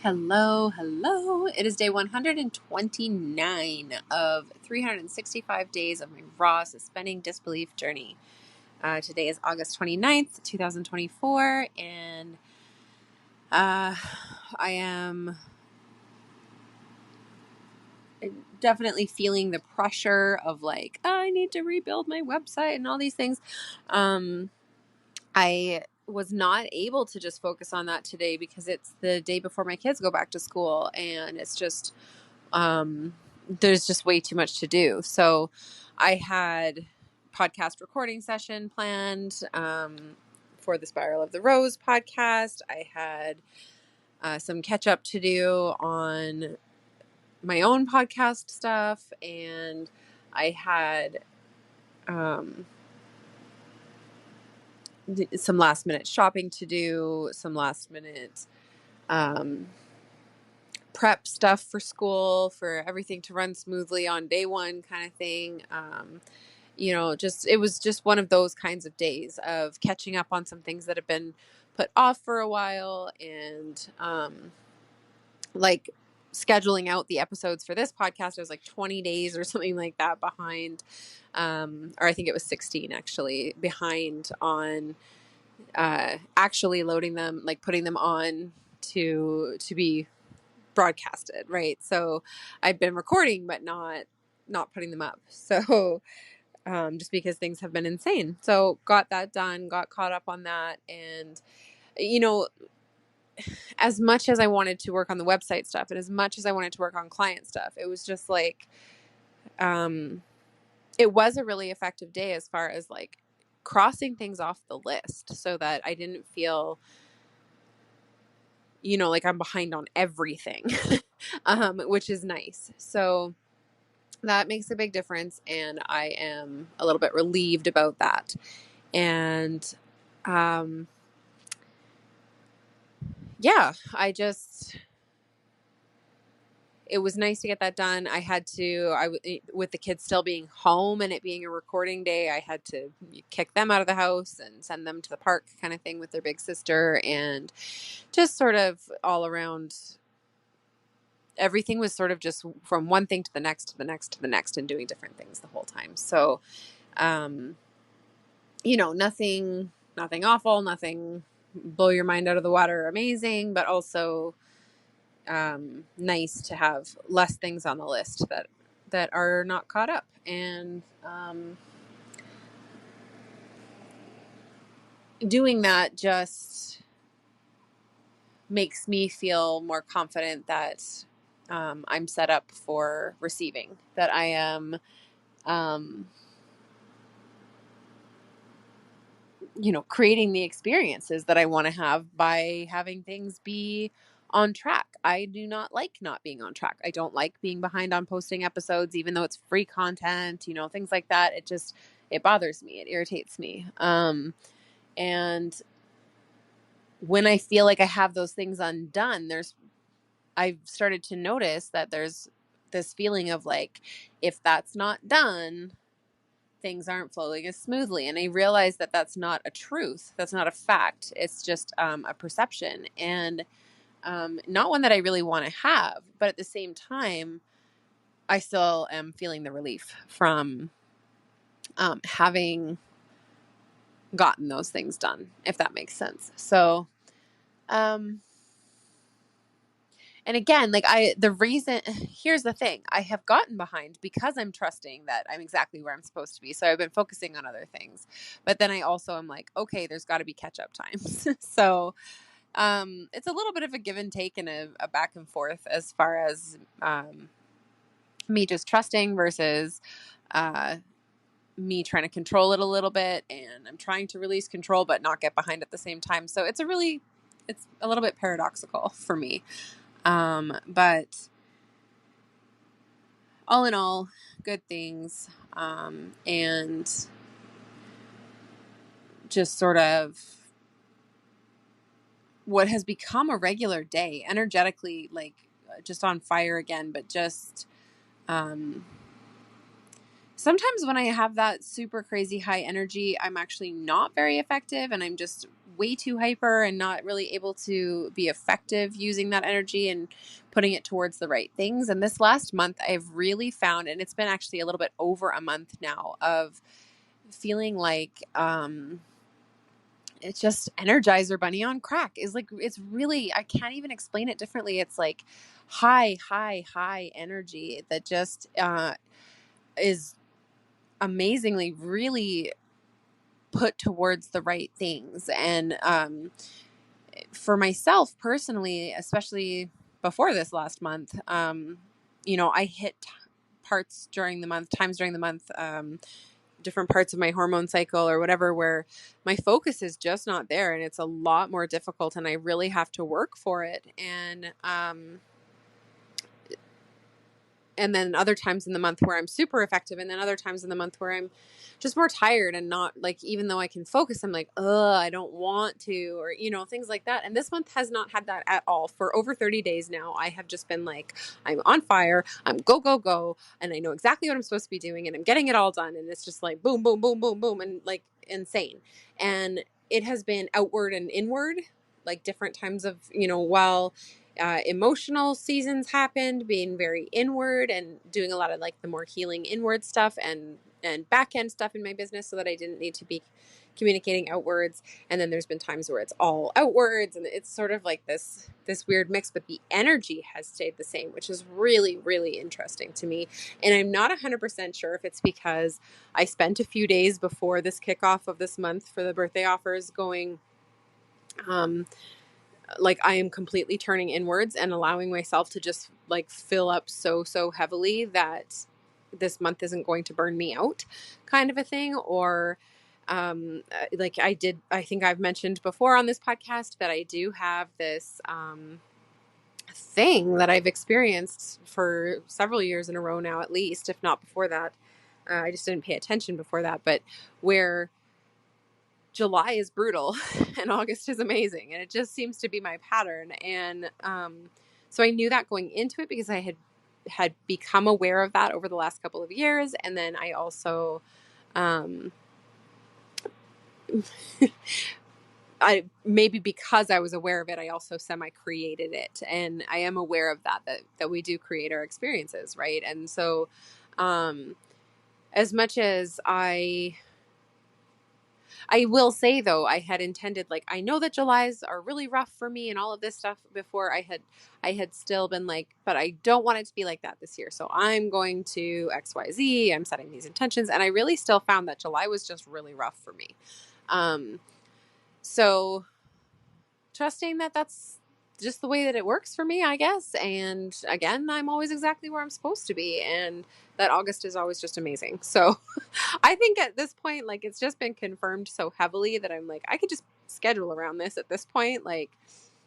Hello, hello. It is day 129 of 365 days of my raw suspending disbelief journey. Today is August 29th, 2024, and I am definitely feeling the pressure of like, I need to rebuild my website and all these things. I was not able to just focus on that today because it's the day before my kids go back to school, and it's just there's just way too much to do. So I had podcast recording session planned for the Spiral of the Rose podcast. I had some catch up to do on my own podcast stuff, and I had some last minute shopping to do, some last minute um, prep stuff for school, for everything to run smoothly on day one kind of thing. It was just one of those kinds of days of catching up on some things that have been put off for a while, and like scheduling out the episodes for this podcast. I was like 20 days or something like that behind, or I think it was 16 actually behind on actually loading them, like putting them on to be broadcasted, right? So I've been recording but not putting them up. So just because things have been insane. So got that done, got caught up on that. And, you know, as much as I wanted to work on the website stuff and as much as I wanted to work on client stuff, it was just like, it was a really effective day as far as like crossing things off the list so that I didn't feel, like I'm behind on everything, which is nice. So that makes a big difference. And I am a little bit relieved about that. And, yeah, it was nice to get that done. With the kids still being home and it being a recording day, I had to kick them out of the house and send them to the park kind of thing with their big sister, and just sort of all around everything was sort of just from one thing to the next, to the next, to the next, and doing different things the whole time. So, nothing awful, nothing blow your mind out of the water amazing, but also nice to have less things on the list that are not caught up. And doing that just makes me feel more confident that I'm set up for receiving, that I am creating the experiences that I want to have by having things be on track. I do not like not being on track. I don't like being behind on posting episodes, even though it's free content, things like that. It bothers me. It irritates me. And when I feel like I have those things undone, I've started to notice that there's this feeling of like, if that's not done, things aren't flowing as smoothly. And I realize that that's not a truth. That's not a fact. It's just a perception, and not one that I really want to have. But at the same time, I still am feeling the relief from having gotten those things done, if that makes sense. So, and again, here's the thing, I have gotten behind because I'm trusting that I'm exactly where I'm supposed to be. So I've been focusing on other things, but then I also am like, okay, there's got to be catch up times. So, it's a little bit of a give and take and a back and forth as far as, me just trusting versus, me trying to control it a little bit, and I'm trying to release control, but not get behind at the same time. So it's a little bit paradoxical for me. But all in all, good things. And just sort of what has become a regular day, energetically, like just on fire again, but just, sometimes when I have that super crazy high energy, I'm actually not very effective, and I'm just way too hyper and not really able to be effective using that energy and putting it towards the right things. And this last month, I've really found, and it's been actually a little bit over a month now, of feeling like it's just Energizer Bunny on crack. Is like, it's really, I can't even explain it differently. It's like high energy that just is amazingly really put towards the right things. And for myself personally, especially before this last month, I hit times during the month, different parts of my hormone cycle or whatever, where my focus is just not there, and it's a lot more difficult, and I really have to work for it. And then other times in the month where I'm super effective, and then other times in the month where I'm just more tired and not, like, even though I can focus, I'm like, I don't want to, or, things like that. And this month has not had that at all. For over 30 days now, I have just been like, I'm on fire, I'm go, go, go, and I know exactly what I'm supposed to be doing, and I'm getting it all done. And it's just like boom, boom, boom, boom, boom, and like insane. And it has been outward and inward, like different times of, while emotional seasons happened, being very inward and doing a lot of like the more healing inward stuff and back end stuff in my business, so that I didn't need to be communicating outwards. And then there's been times where it's all outwards, and it's sort of like this weird mix, but the energy has stayed the same, which is really, really interesting to me. And I'm not 100% sure if it's because I spent a few days before this kickoff of this month for the birthday offers going, like, I am completely turning inwards and allowing myself to just like fill up so heavily that this month isn't going to burn me out, kind of a thing. Or like I think I've mentioned before on this podcast that I do have this thing that I've experienced for several years in a row now, at least, if not before that. I just didn't pay attention before that, but where July is brutal and August is amazing. And it just seems to be my pattern. And so I knew that going into it, because I had become aware of that over the last couple of years. And then I also, maybe because I was aware of it, I also semi-created it. And I am aware of that we do create our experiences, right? And so as much as I will say, though, I had intended, like, I know that Julys are really rough for me and all of this stuff before. I had still been like, but I don't want it to be like that this year. So I'm going to XYZ. I'm setting these intentions. And I really still found that July was just really rough for me. So trusting that that's just the way that it works for me, I guess. And again, I'm always exactly where I'm supposed to be. And that August is always just amazing. So I think at this point, like, it's just been confirmed so heavily that I'm like, I could just schedule around this at this point, like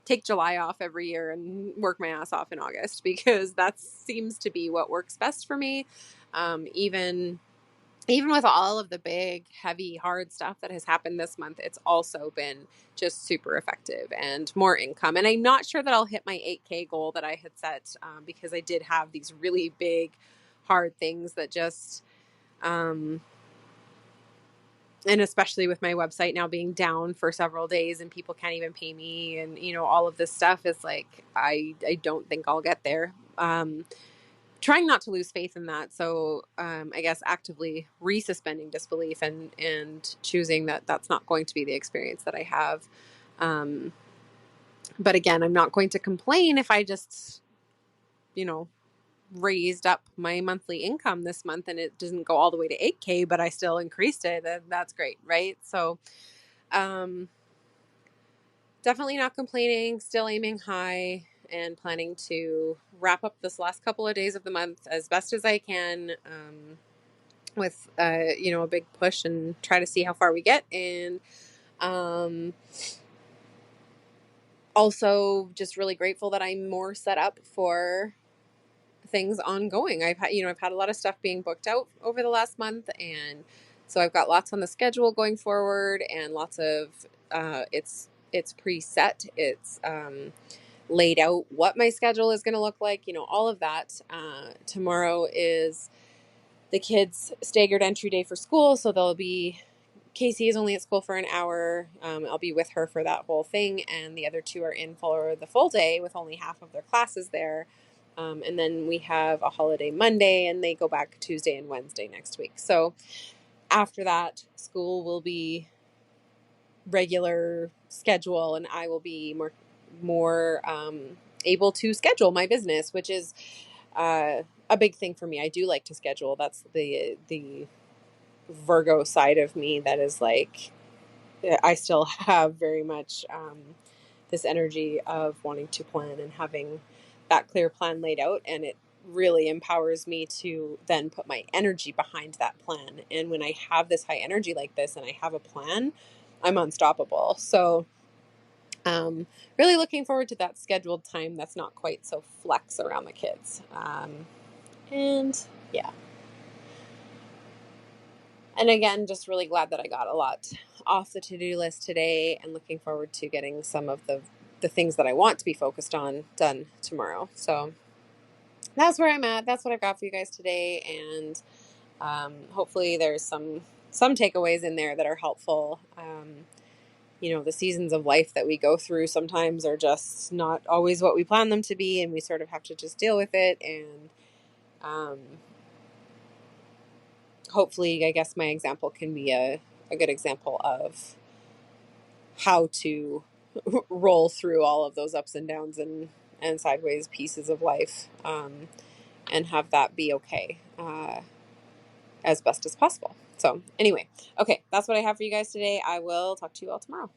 take July off every year and work my ass off in August, because that seems to be what works best for me. Even with all of the big, heavy, hard stuff that has happened this month, it's also been just super effective and more income. And I'm not sure that I'll hit my 8K goal that I had set, because I did have these really big, hard things that just, and especially with my website now being down for several days and people can't even pay me, and, all of this stuff is like, I don't think I'll get there. Trying not to lose faith in that. So I guess actively resuspending disbelief and choosing that that's not going to be the experience that I have. But again, I'm not going to complain if I just, raised up my monthly income this month and it doesn't go all the way to 8K, but I still increased it. That's great. Right. So definitely not complaining, still aiming high, and planning to wrap up this last couple of days of the month as best as I can, with, a big push, and try to see how far we get. And also just really grateful that I'm more set up for things ongoing. I've had a lot of stuff being booked out over the last month. And so I've got lots on the schedule going forward, and lots of, it's preset. It's, laid out what my schedule is going to look like, all of that. Tomorrow is the kids' staggered entry day for school. So they'll be Casey is only at school for an hour. I'll be with her for that whole thing, and the other two are in for the full day with only half of their classes there. And then we have a holiday Monday, and they go back Tuesday and Wednesday next week. So after that, school will be regular schedule, and I will be more able to schedule my business, which is a big thing for me. I do like to schedule. That's the Virgo side of me that is like, I still have very much this energy of wanting to plan and having that clear plan laid out, and it really empowers me to then put my energy behind that plan. And when I have this high energy like this and I have a plan, I'm unstoppable. So really looking forward to that scheduled time that's not quite so flex around the kids. And yeah. And again, just really glad that I got a lot off the to-do list today, and looking forward to getting some of the things that I want to be focused on done tomorrow. So that's where I'm at. That's what I've got for you guys today. And hopefully there's some takeaways in there that are helpful. The seasons of life that we go through sometimes are just not always what we plan them to be, and we sort of have to just deal with it. And hopefully, I guess my example can be a good example of how to roll through all of those ups and downs and sideways pieces of life, and have that be okay as best as possible. So anyway, okay, that's what I have for you guys today. I will talk to you all tomorrow.